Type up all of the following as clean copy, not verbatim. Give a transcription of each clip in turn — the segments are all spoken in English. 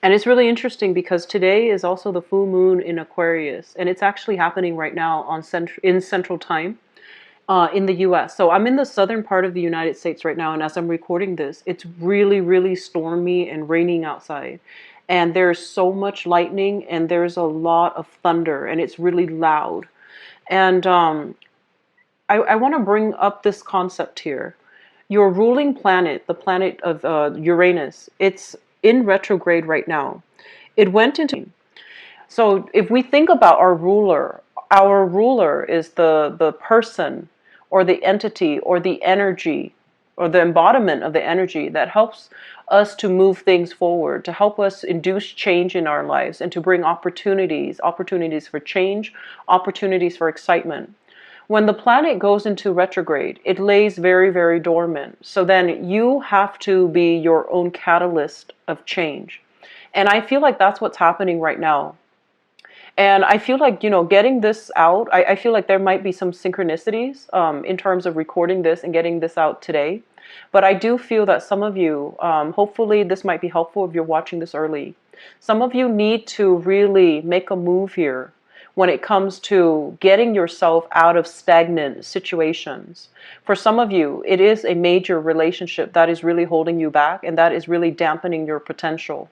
And it's really interesting because today is also the full moon in Aquarius, and it's actually happening right now in Central Time in the US. So I'm in the southern part of the United States right now, and as I'm recording this, it's really, really stormy and raining outside. And there's so much lightning, and there's a lot of thunder, and it's really loud. And I want to bring up this concept here. Your ruling planet, the planet of Uranus, it's in retrograde right now. It went into. So if we think about our ruler is the person or the entity or the energy or the embodiment of the energy that helps us to move things forward, to help us induce change in our lives and to bring opportunities for change, opportunities for excitement. When the planet goes into retrograde, it lays very, very dormant. So then you have to be your own catalyst of change. And I feel like that's what's happening right now. And I feel like, getting this out, I feel like there might be some synchronicities in terms of recording this and getting this out today. But I do feel that some of you, hopefully this might be helpful if you're watching this early. Some of you need to really make a move here when it comes to getting yourself out of stagnant situations. For some of you, it is a major relationship that is really holding you back and that is really dampening your potential.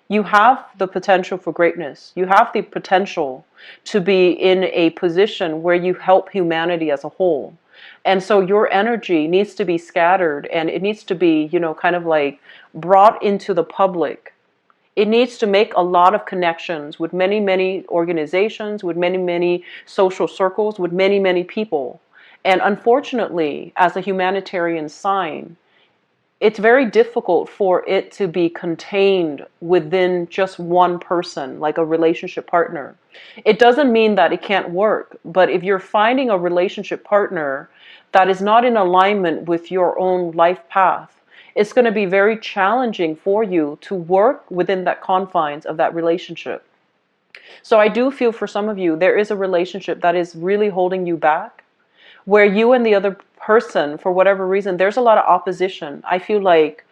You have the potential for greatness. You have the potential to be in a position where you help humanity as a whole. And so your energy needs to be scattered and it needs to be, kind of like brought into the public. It needs to make a lot of connections with many, many organizations, with many, many social circles, with many, many people. And unfortunately, as a humanitarian sign, it's very difficult for it to be contained within just one person, like a relationship partner. It doesn't mean that it can't work, but if you're finding a relationship partner that is not in alignment with your own life path, it's going to be very challenging for you to work within that confines of that relationship. So I do feel for some of you, there is a relationship that is really holding you back, where you and the other person, for whatever reason, there's a lot of opposition. I feel like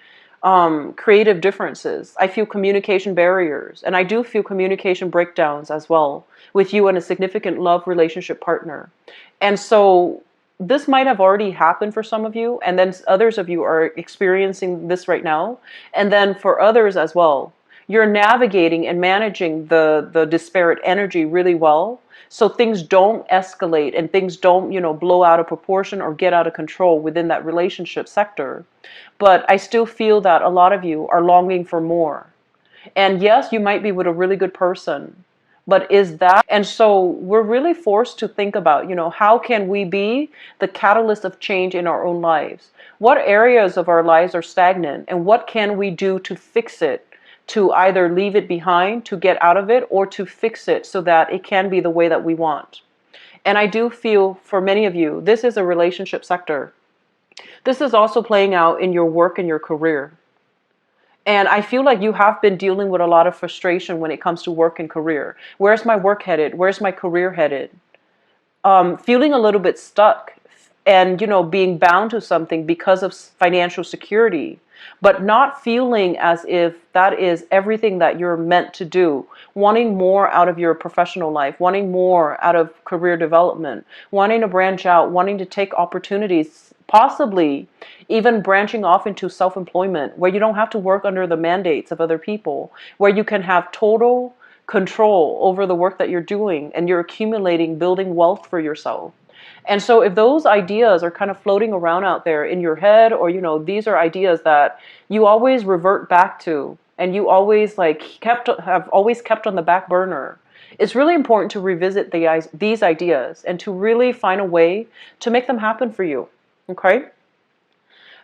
creative differences. I feel communication barriers. And I do feel communication breakdowns as well with you and a significant love relationship partner. And so this might have already happened for some of you, and then others of you are experiencing this right now. And then for others as well, you're navigating and managing the disparate energy really well. So things don't escalate and things don't, blow out of proportion or get out of control within that relationship sector. But I still feel that a lot of you are longing for more. And yes, you might be with a really good person, but is that? And so we're really forced to think about, how can we be the catalyst of change in our own lives? What areas of our lives are stagnant and what can we do to fix it? To either leave it behind, to get out of it, or to fix it so that it can be the way that we want. And I do feel for many of you, this is a relationship sector. This is also playing out in your work and your career. And I feel like you have been dealing with a lot of frustration when it comes to work and career. Where's my work headed? Where's my career headed? Feeling a little bit stuck and, being bound to something because of financial security, but not feeling as if that is everything that you're meant to do, wanting more out of your professional life, wanting more out of career development, wanting to branch out, wanting to take opportunities, possibly even branching off into self-employment, where you don't have to work under the mandates of other people, where you can have total control over the work that you're doing and you're accumulating, building wealth for yourself. And so if those ideas are kind of floating around out there in your head, or, these are ideas that you always revert back to and you always have always kept on the back burner, it's really important to revisit these ideas and to really find a way to make them happen for you. Okay?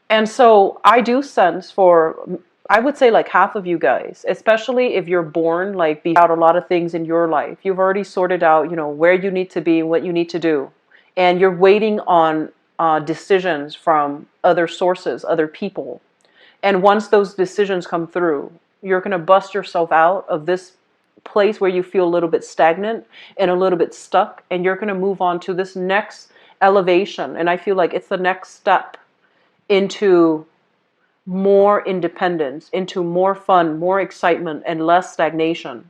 And so I do sense for, I would say like half of you guys, especially if you're born out a lot of things in your life. You've already sorted out, where you need to be, what you need to do. And you're waiting on decisions from other sources, other people. And once those decisions come through, you're going to bust yourself out of this place where you feel a little bit stagnant and a little bit stuck. And you're going to move on to this next elevation. And I feel like it's the next step into more independence, into more fun, more excitement, and less stagnation.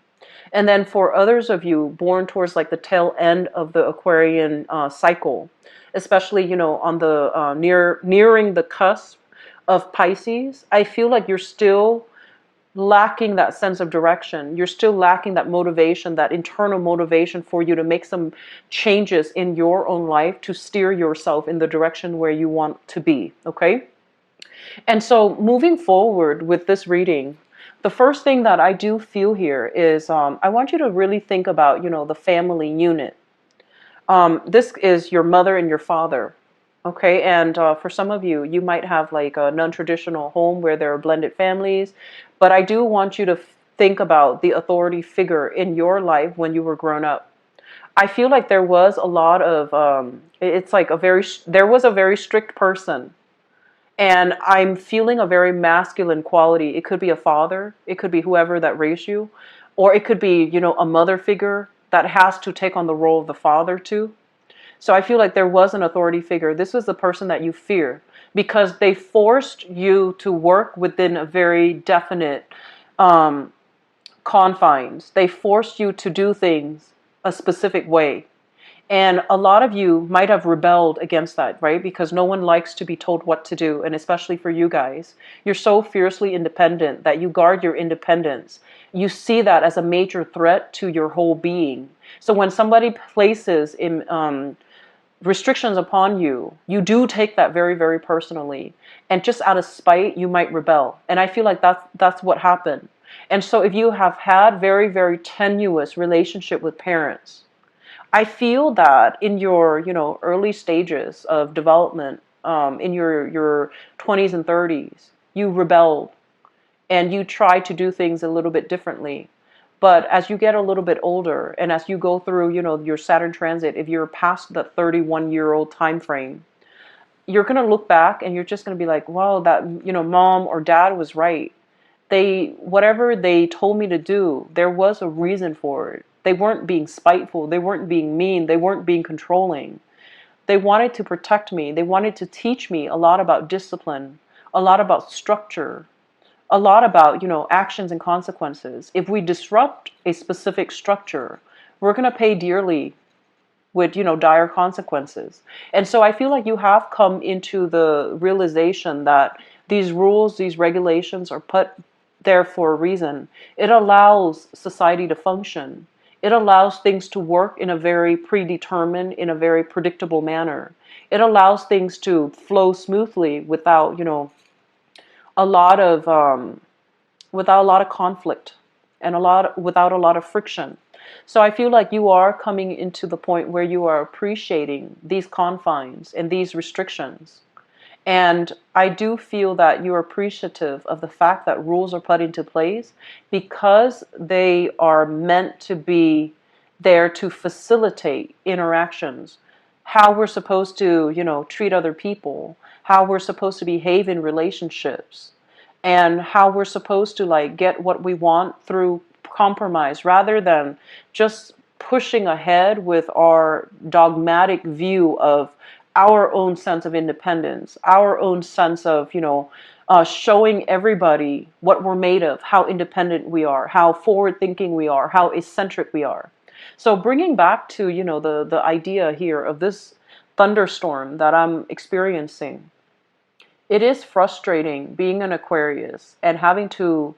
And then for others of you born towards like the tail end of the Aquarian cycle, especially, on the nearing the cusp of Pisces, I feel like you're still lacking that sense of direction. You're still lacking that motivation, that internal motivation for you to make some changes in your own life to steer yourself in the direction where you want to be. Okay? And so moving forward with this reading, the first thing that I do feel here is I want you to really think about, the family unit. This is your mother and your father. Okay, and for some of you, you might have like a non-traditional home where there are blended families, but I do want you to think about the authority figure in your life when you were grown up. I feel like there was a lot of, it's like there was a very strict person, and I'm feeling a very masculine quality. It could be a father, it could be whoever that raised you, or it could be, a mother figure that has to take on the role of the father too. So I feel like there was an authority figure. This was the person that you fear because they forced you to work within a very definite um, confines. They forced you to do things a specific way. And a lot of you might have rebelled against that, right? Because no one likes to be told what to do. And especially for you guys, you're so fiercely independent that you guard your independence. You see that as a major threat to your whole being. So when somebody places restrictions upon you, you do take that very, very personally. And just out of spite, you might rebel. And I feel like that's what happened. And so if you have had very, very tenuous relationship with parents, I feel that in your, early stages of development, in your 20s and 30s, you rebelled and you try to do things a little bit differently. But as you get a little bit older and as you go through, your Saturn transit, if you're past the 31-year-old time frame, you're going to look back and you're just going to be like, wow, that, mom or dad was right. Whatever they told me to do, there was a reason for it. They weren't being spiteful. They weren't being mean. They weren't being controlling. They wanted to protect me. They wanted to teach me a lot about discipline, a lot about structure, a lot about, actions and consequences. If we disrupt a specific structure, we're going to pay dearly with, dire consequences. And so I feel like you have come into the realization that these rules, these regulations are put there for a reason. It allows society to function. It allows things to work in a very predetermined, in a very predictable manner. It allows things to flow smoothly without, a lot of without a lot of conflict and without a lot of friction. So I feel like you are coming into the point where you are appreciating these confines and these restrictions. And I do feel that you're appreciative of the fact that rules are put into place because they are meant to be there to facilitate interactions, how we're supposed to, treat other people, how we're supposed to behave in relationships, and how we're supposed to like get what we want through compromise rather than just pushing ahead with our dogmatic view of our own sense of independence, our own sense of, showing everybody what we're made of, how independent we are, how forward thinking we are, how eccentric we are. So bringing back to, the idea here of this thunderstorm that I'm experiencing, it is frustrating being an Aquarius and having to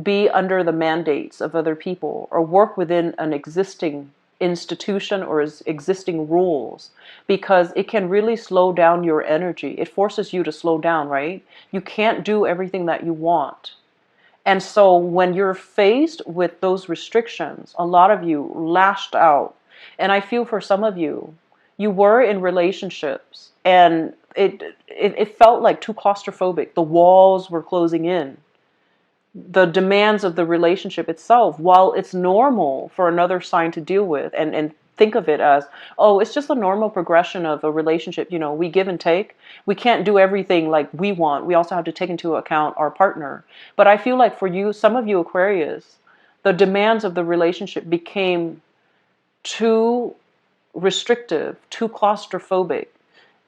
be under the mandates of other people or work within an existing institution or existing rules, because it can really slow down your energy. It forces you to slow down, right? You can't do everything that you want. And so when you're faced with those restrictions, a lot of you lashed out. And I feel for some of you, you were in relationships and it felt like too claustrophobic. The walls were closing in. The demands of the relationship itself, while it's normal for another sign to deal with and think of it as, oh, it's just a normal progression of a relationship. We give and take. We can't do everything like we want. We also have to take into account our partner. But I feel like for you, some of you Aquarius, the demands of the relationship became too restrictive, too claustrophobic.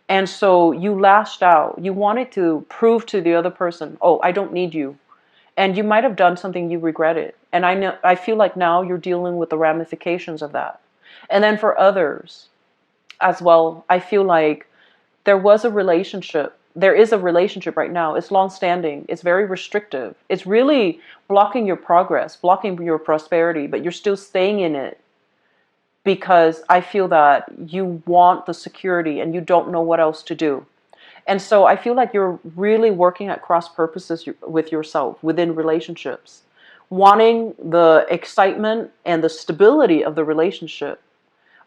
And so you lashed out. You wanted to prove to the other person, oh, I don't need you. And you might have done something you regretted. And I feel like now you're dealing with the ramifications of that. And then for others as well, I feel like there was a relationship. There is a relationship right now. It's long standing. It's very restrictive. It's really blocking your progress, blocking your prosperity, but you're still staying in it because I feel that you want the security and you don't know what else to do. And so I feel like you're really working at cross purposes with yourself within relationships, wanting the excitement and the stability of the relationship,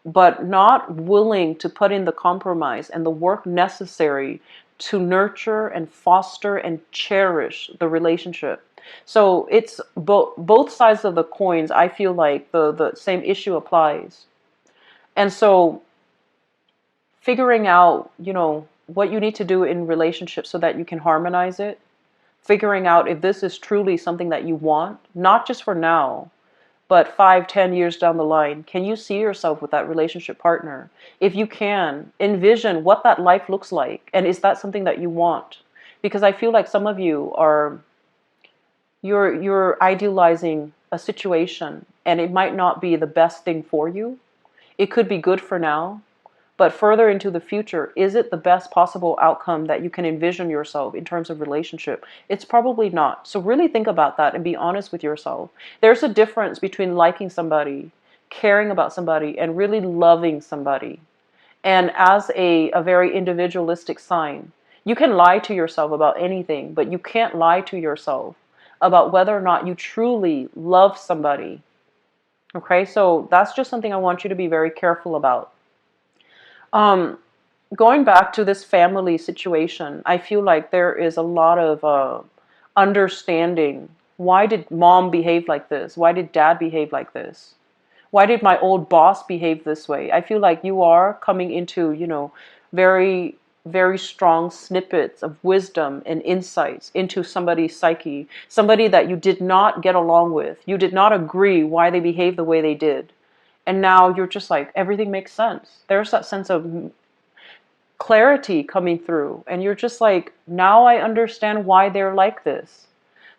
but not willing to put in the compromise and the work necessary to nurture and foster and cherish the relationship. So it's both sides of the coins. I feel like the same issue applies. And so figuring out, what you need to do in relationships so that you can harmonize it, figuring out if this is truly something that you want, not just for now, but 5, 10 years down the line. Can you see yourself with that relationship partner? If you can, envision what that life looks like. And is that something that you want? Because I feel like some of you you're idealizing a situation and it might not be the best thing for you. It could be good for now, but further into the future, is it the best possible outcome that you can envision yourself in terms of relationship? It's probably not. So really think about that and be honest with yourself. There's a difference between liking somebody, caring about somebody, and really loving somebody. And as a very individualistic sign, you can lie to yourself about anything, but you can't lie to yourself about whether or not you truly love somebody. Okay, so that's just something I want you to be very careful about. Um, Going back to this family situation, I feel like there is a lot of understanding. Why did mom behave like this? Why did dad behave like this? Why did my old boss behave this way? I feel like you are coming into, very, very strong snippets of wisdom and insights into somebody's psyche, somebody that you did not get along with. You did not agree why they behaved the way they did. And now you're just like, everything makes sense. There's that sense of clarity coming through. And you're just like, now I understand why they're like this.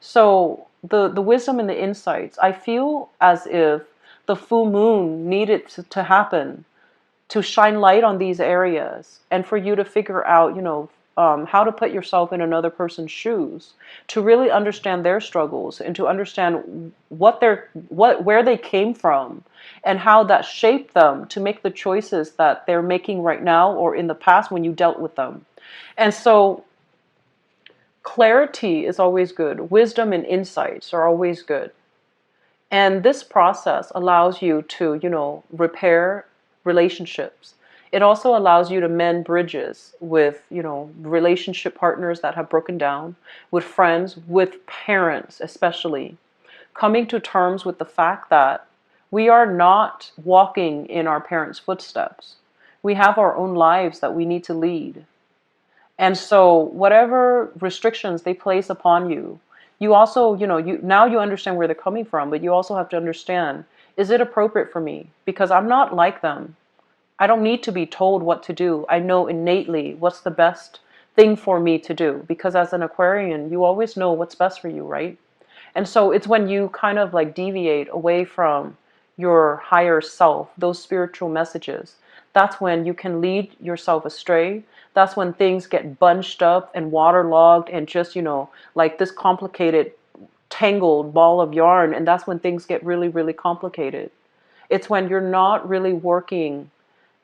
So the wisdom and the insights, I feel as if the full moon needed to happen to shine light on these areas and for you to figure out, how to put yourself in another person's shoes, to really understand their struggles and to understand where they came from and how that shaped them to make the choices that they're making right now or in the past when you dealt with them. And so clarity is always good. Wisdom and insights are always good. And this process allows you to, repair relationships. It also allows you to mend bridges with, relationship partners that have broken down, with friends, with parents especially. Coming to terms with the fact that we are not walking in our parents' footsteps. We have our own lives that we need to lead. And so whatever restrictions they place upon you, you also, now you understand where they're coming from, but you also have to understand, is it appropriate for me? Because I'm not like them. I don't need to be told what to do. I know innately what's the best thing for me to do. Because as an Aquarian, you always know what's best for you, right? And so it's when you kind of like deviate away from your higher self, those spiritual messages, that's when you can lead yourself astray. That's when things get bunched up and waterlogged and just, like this complicated, tangled ball of yarn. And that's when things get really, really complicated. It's when you're not really working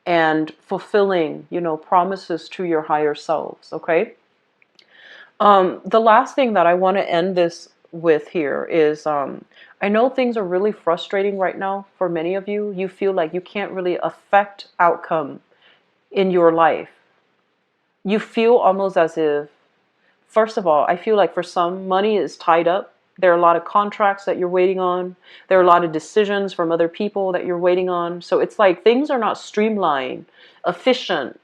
and fulfilling, promises to your higher selves, okay? The last thing that I want to end this with here is I know things are really frustrating right now for many of you. You feel like you can't really affect outcome in your life. You feel almost as if, first of all, I feel like for some, money is tied up. There are a lot of contracts that you're waiting on. There are a lot of decisions from other people that you're waiting on. So it's like things are not streamlined, efficient,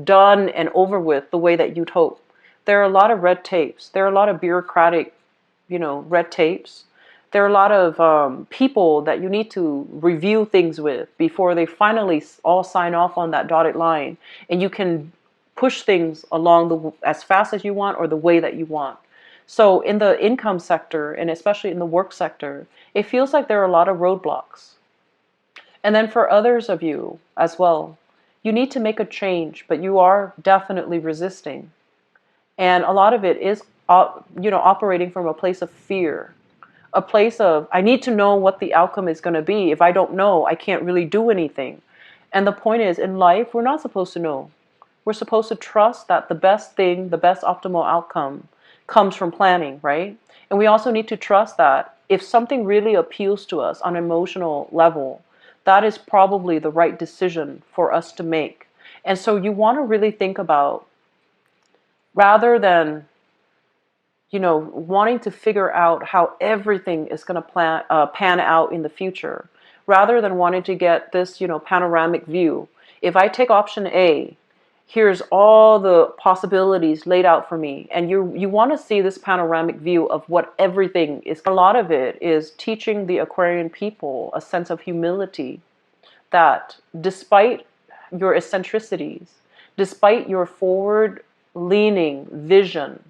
done and over with the way that you'd hope. There are a lot of red tapes. There are a lot of bureaucratic, red tapes. There are a lot of people that you need to review things with before they finally all sign off on that dotted line, and you can push things along as fast as you want or the way that you want. So in the income sector, and especially in the work sector, it feels like there are a lot of roadblocks. And then for others of you as well, you need to make a change, but you are definitely resisting. And a lot of it is, operating from a place of fear, a place of, I need to know what the outcome is going to be. If I don't know, I can't really do anything. And the point is, in life, we're not supposed to know. We're supposed to trust that the best thing, the best optimal outcome comes from planning, right? And we also need to trust that if something really appeals to us on an emotional level, that is probably the right decision for us to make. And so you want to really think about, rather than wanting to figure out how everything is going to pan out in the future, rather than wanting to get this, panoramic view. If I take option A, here's all the possibilities laid out for me, and you want to see this panoramic view of what everything is. A lot of it is teaching the Aquarian people a sense of humility, that despite your eccentricities, despite your forward leaning vision,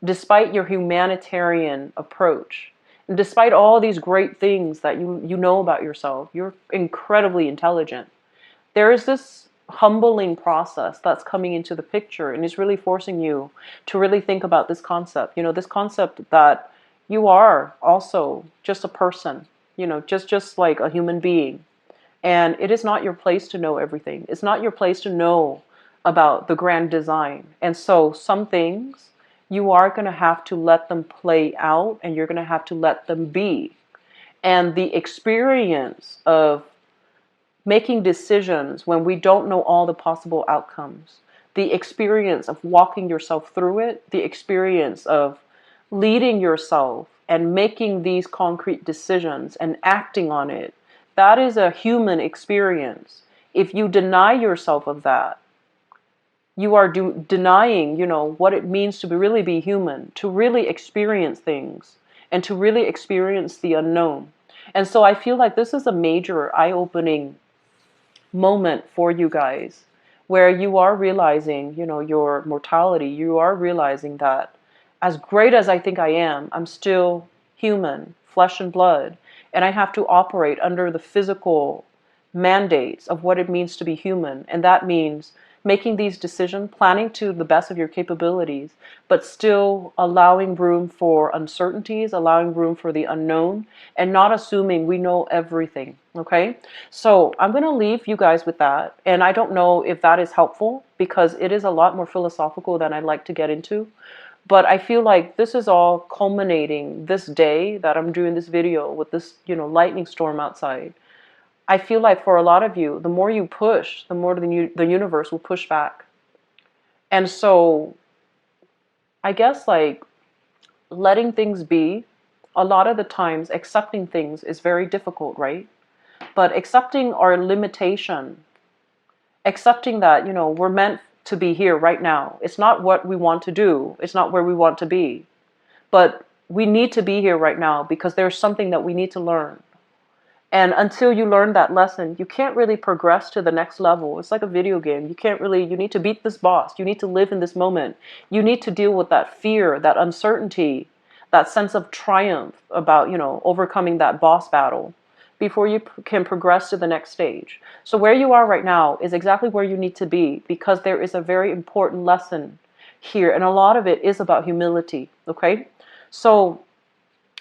despite your humanitarian approach, and despite all these great things that you know about yourself, you're incredibly intelligent. There is this humbling process that's coming into the picture, and is really forcing you to really think about this concept. This concept that you are also just a person, just like a human being. And it is not your place to know everything. It's not your place to know about the grand design. And so some things, you are going to have to let them play out, and you're going to have to let them be. And the experience of making decisions when we don't know all the possible outcomes, the experience of walking yourself through it, the experience of leading yourself and making these concrete decisions and acting on it, that is a human experience. If you deny yourself of that, you are denying, what it means to really be human, to really experience things, and to really experience the unknown. And so I feel like this is a major eye-opening moment for you guys, where you are realizing, your mortality. You are realizing that as great as I think I am, I'm still human, flesh and blood, and I have to operate under the physical mandates of what it means to be human. And that means making these decisions, planning to the best of your capabilities, but still allowing room for uncertainties, allowing room for the unknown, and not assuming we know everything. Okay? So I'm going to leave you guys with that. And I don't know if that is helpful, because it is a lot more philosophical than I'd like to get into. But I feel like this is all culminating this day that I'm doing this video with this, lightning storm outside. I feel like for a lot of you, the more you push, the more the universe will push back. And so I guess letting things be, a lot of the times accepting things is very difficult, right? But accepting our limitation, accepting that, we're meant to be here right now. It's not what we want to do. It's not where we want to be. But we need to be here right now because there's something that we need to learn. And until you learn that lesson, you can't really progress to the next level. It's like a video game. You need to beat this boss. You need to live in this moment. You need to deal with that fear, that uncertainty, that sense of triumph about, overcoming that boss battle before you can progress to the next stage. So where you are right now is exactly where you need to be, because there is a very important lesson here. And a lot of it is about humility, okay? So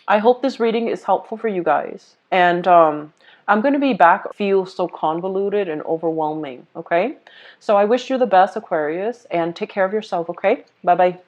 I hope this reading is helpful for you guys. And I'm going to be back. Feel so convoluted and overwhelming, okay? So I wish you the best, Aquarius, and take care of yourself, okay? Bye-bye.